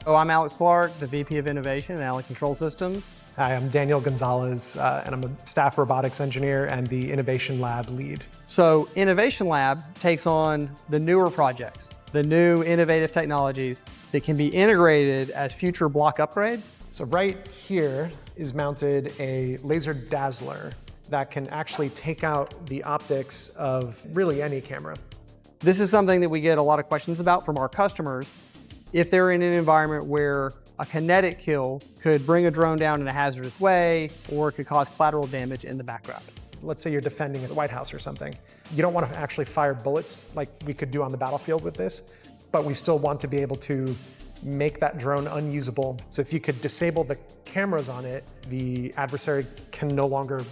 So I'm Alex Clark, the VP of Innovation at Allen Control Systems. Hi, I'm Daniel Gonzalez, and I'm a staff robotics engineer and the Innovation Lab lead. So Innovation Lab takes on the newer projects, the new innovative technologies that can be integrated as future block upgrades. So right here is mounted a laser Dazzler that can actually take out the optics of really any camera. This is something that we get a lot of questions about from our customers. If they're in an environment where a kinetic kill could bring a drone down in a hazardous way, or it could cause collateral damage in the background. Let's say you're defending the White House or something. You don't want to actually fire bullets like we could do on the battlefield with this, but we still want to be able to make that drone unusable. So if you could disable the cameras on it, the adversary can no longer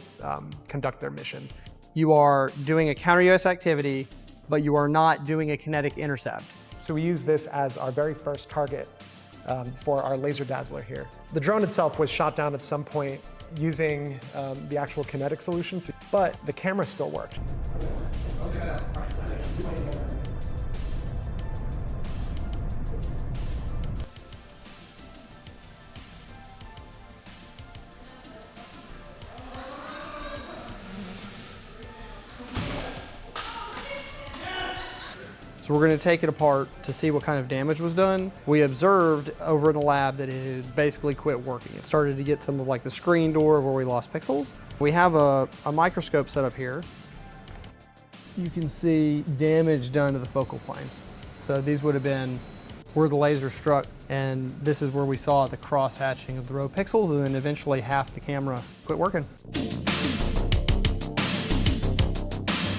conduct their mission. You are doing a counter-UAS activity, but you are not doing a kinetic intercept. So we use this as our very first target for our laser Dazzler here. The drone itself was shot down at some point using the actual kinetic solutions, but the camera still worked. So we're going to take it apart to see what kind of damage was done. We observed over in the lab that it had basically quit working. It started to get some of like the screen door where we lost pixels. We have a microscope set up here. You can see damage done to the focal plane. So these would have been where the laser struck, and this is where we saw the cross hatching of the row pixels, and then eventually half the camera quit working.